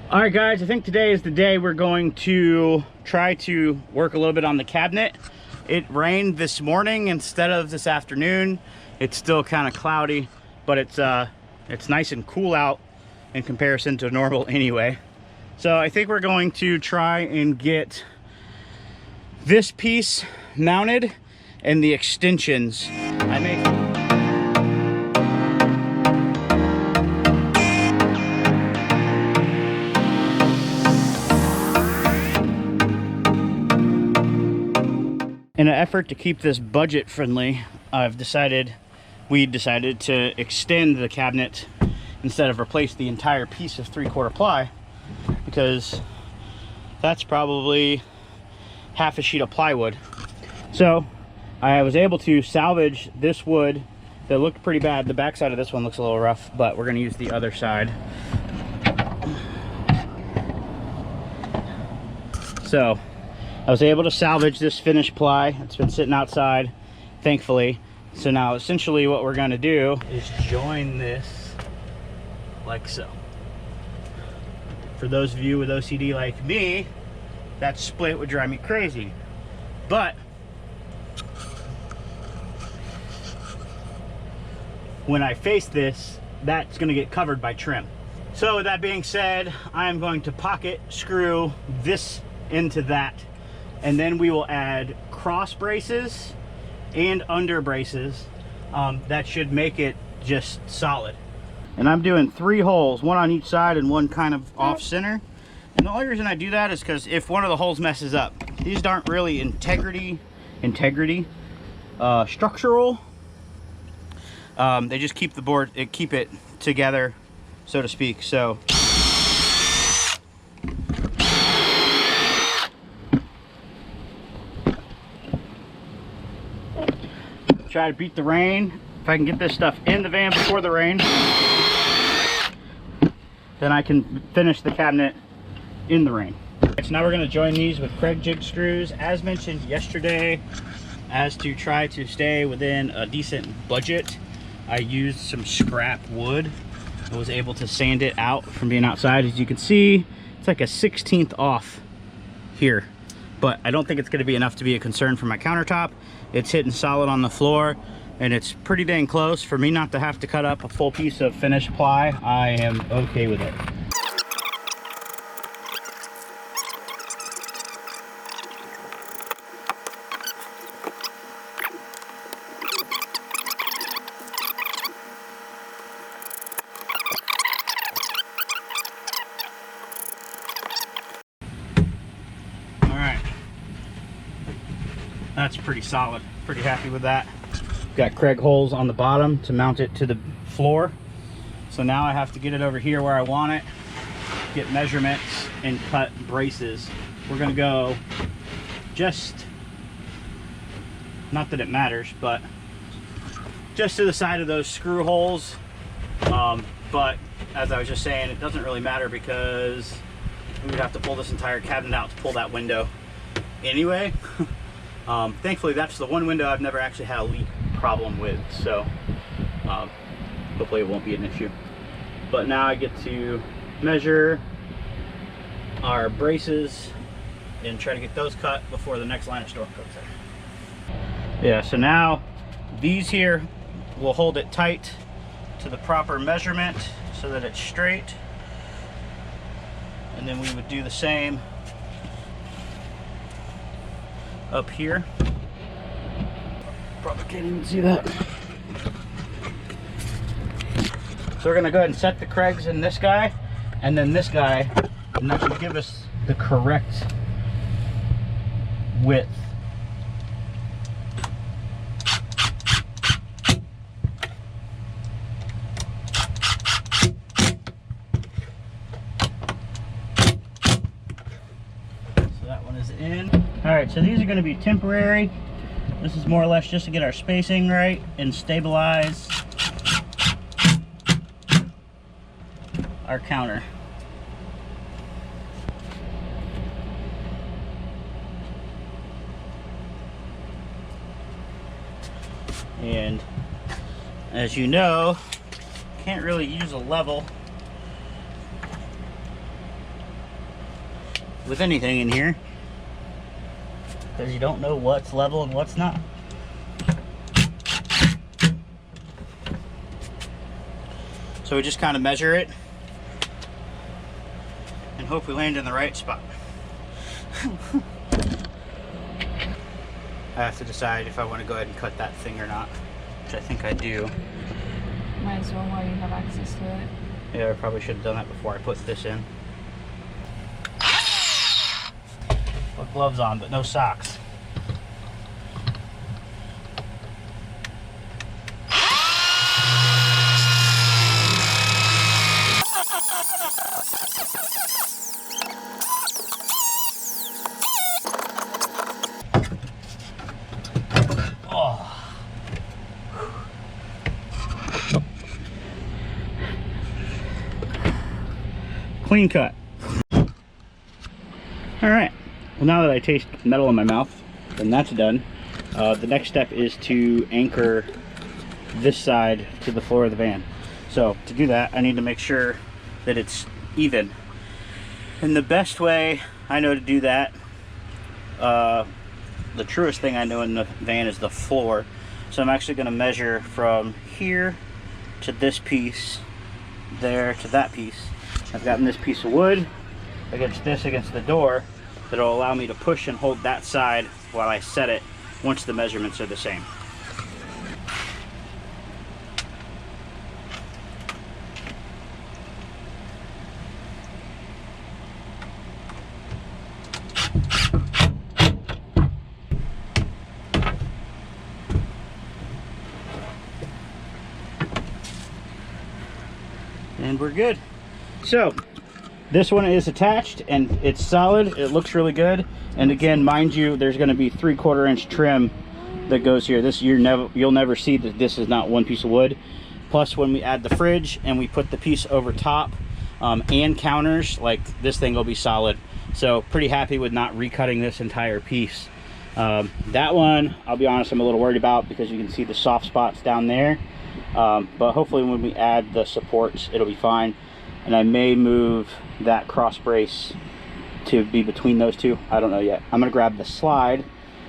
All right, guys, I think today is the day we're going to try to work a little bit on the cabinet. It rained this morning instead of this afternoon. It's still kind of cloudy, but it's nice and cool out in comparison to normal anyway. So I think we're going to try and get this piece mounted and the extensions. I may in an effort to keep this budget friendly, we decided to extend the cabinet instead of replace the entire piece of 3/4 ply, because that's probably half a sheet of plywood. So I was able to salvage this wood that looked pretty bad. The back side of this one looks a little rough, but we're going to use the other side. So I was able to salvage this finished ply. It's been sitting outside, thankfully. So now essentially what we're going to do is join this like so. For those of you with OCD like me, that split would drive me crazy. But when I face this, that's going to get covered by trim. So with that being said, I am going to pocket screw this into that, and then we will add cross braces and under braces. That should make it just solid. And I'm doing 3 holes, one on each side and one kind of off center. And the only reason I do that is because if one of the holes messes up, these aren't really structural. They just keep the board, keep it together, so to speak. So try to beat the rain. If I can get this stuff in the van before the rain, then I can finish the cabinet in the rain. So now we're going to join these with Kreg jig screws, as mentioned yesterday. As to try to stay within a decent budget, I used some scrap wood. I was able to sand it out from being outside. As you can see, it's like a 1/16 off here, but I don't think it's going to be enough to be a concern for my countertop. It's hitting solid on the floor, and it's pretty dang close. For me not to have to cut up a full piece of finished ply, I am okay with it. That's pretty solid. Pretty happy with that. Got Kreg holes on the bottom to mount it to the floor. So now I have to get it over here where I want it, get measurements, and cut braces. We're gonna go just, not that it matters, but just to the side of those screw holes. But as I was just saying, it doesn't really matter because we would have to pull this entire cabinet out to pull that window anyway. Thankfully, that's the one window I've never actually had a leak problem with, so hopefully it won't be an issue. But now I get to measure our braces and try to get those cut before the next line of storm comes in. Yeah, so now these here will hold it tight to the proper measurement so that it's straight. And then we would do the same up here. Probably can't even see that. So we're gonna go ahead and set the Kregs in this guy and then this guy, and that should give us the correct width. So that one is in. All right, so these are going to be temporary. This is more or less just to get our spacing right and stabilize our counter. And as you know, can't really use a level with anything in here, because you don't know what's level and what's not. So we just kind of measure it and hope we land in the right spot. I have to decide if I want to go ahead and cut that thing or not, which I think I do. Might as well while you have access to it. Yeah, I probably should have done that before I put this in. Put gloves on, but no socks. Clean cut. All right. Well, now that I taste metal in my mouth, then that's done. The next step is to anchor this side to the floor of the van. So to do that, I need to make sure that it's even. And the best way I know to do that, the truest thing I know in the van is the floor. So I'm actually going to measure from here to this piece, there to that piece. I've gotten this piece of wood against the door that'll allow me to push and hold that side while I set it once the measurements are the same. And we're good. So this one is attached and it's solid. It looks really good. And again, mind you, there's going to be 3/4 inch trim that goes here. This you'll never see that this is not one piece of wood. Plus, when we add the fridge and we put the piece over top and counters, like, this thing will be solid. So pretty happy with not recutting this entire piece. That one, I'll be honest, I'm a little worried about because you can see the soft spots down there. But hopefully when we add the supports, it'll be fine. And I may move that cross brace to be between those two. I don't know yet. I'm gonna grab the slide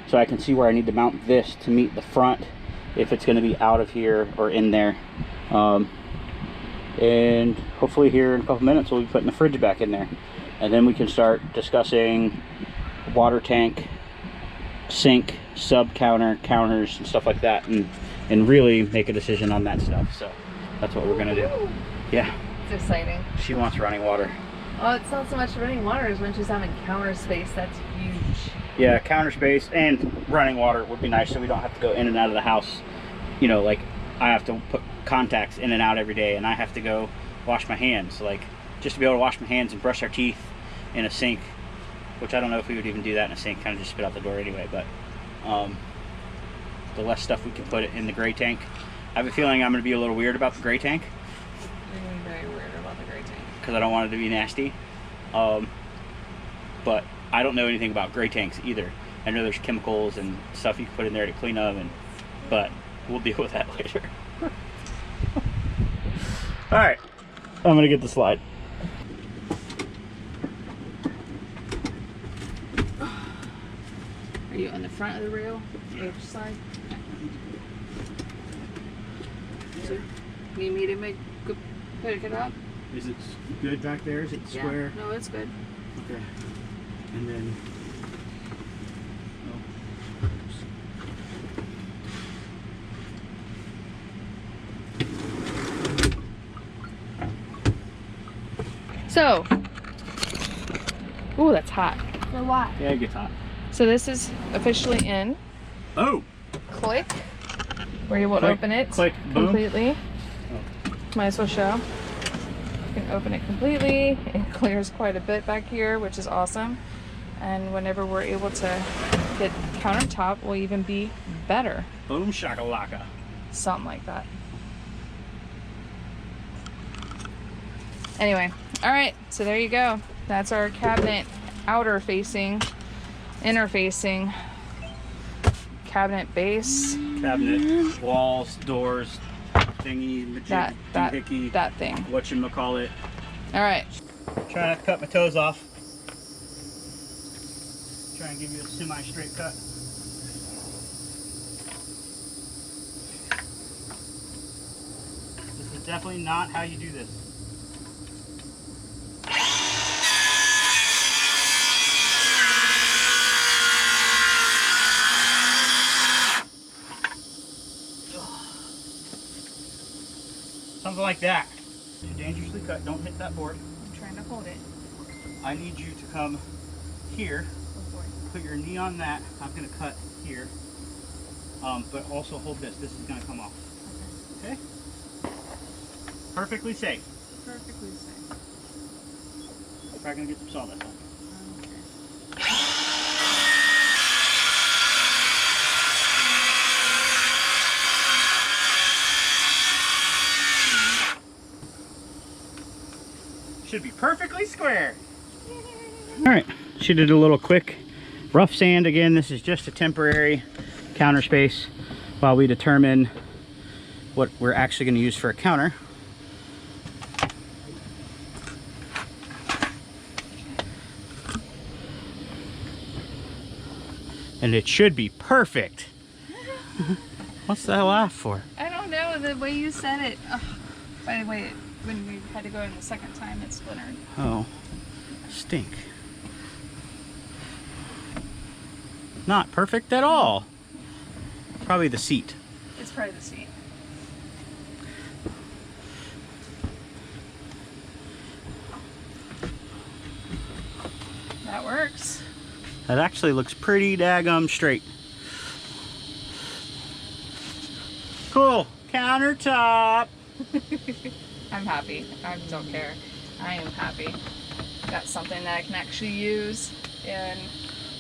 so I can see where I need to mount this to meet the front, if it's gonna be out of here or in there. And hopefully here in a couple minutes we'll be putting the fridge back in there. And then we can start discussing water tank, sink, sub counter, counters and stuff like that, and really make a decision on that stuff. So that's what we're gonna do. Yeah. It's exciting. She wants running water. Oh, it's not so much running water as much as having counter space. That's huge. Yeah, counter space and running water would be nice so we don't have to go in and out of the house. You know, like, I have to put contacts in and out every day, and I have to go wash my hands. Like, just to be able to wash my hands and brush our teeth in a sink, which I don't know if we would even do that in a sink, kind of just spit out the door anyway, but the less stuff we can put it in the gray tank. I have a feeling I'm going to be a little weird about the gray tank. You're going to be very weird about the gray tank. Because I don't want it to be nasty. But I don't know anything about gray tanks either. I know there's chemicals and stuff you can put in there to clean them, but we'll deal with that later. Alright, I'm going to get the slide. Are you on the front of the rail? Which side? So, you need me to pick it up? Is it good back there? Is it square? Yeah, no, it's good. Okay. And then... So, ooh, that's hot. So what? Yeah, it gets hot. So this is officially in. Oh! Click. Where you will Click, open it click, boom. completely. Oh. Might as well show. You can open it completely. It clears quite a bit back here, which is awesome. And whenever we're able to get countertop, will even be better. Boom shakalaka. Something like that. Anyway, all right, so there you go. That's our cabinet outer facing, inner facing cabinet base. Cabinet, walls, doors, thingy, That doohickey, thing. whatchamacallit. All right. Trying not to cut my toes off. Try and give you a semi-straight cut. This is definitely not how you do this. Something like that. You're dangerously cut. Don't hit that board. I'm trying to hold it. I need you to come here. Oh boy. Put your knee on that. I'm going to cut here. But also hold this. This is going to come off. Okay? Perfectly safe. Perfectly safe. Probably going to get some sawdust on. Okay. Should be perfectly square. All right, she did a little quick rough sand. Again, this is just a temporary counter space while we determine what we're actually going to use for a counter. And it should be perfect. What's that laugh for? I don't know, the way you said it. Ugh. By the way, when we had to go in the second time, it splintered. Oh, stink. Not perfect at all. Probably the seat. It's probably the seat. That works. That actually looks pretty daggum straight. Cool. Countertop. I'm happy. I don't care. I am happy. Got something that I can actually use and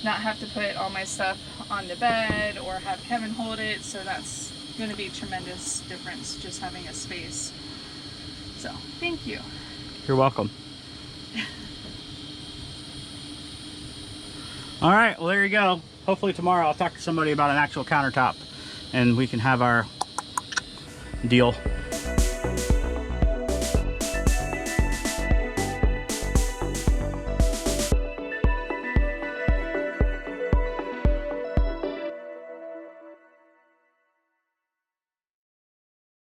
not have to put all my stuff on the bed or have Kevin hold it. So that's going to be a tremendous difference just having a space. So thank you. You're welcome. All right, well, there you go. Hopefully tomorrow I'll talk to somebody about an actual countertop and we can have our deal.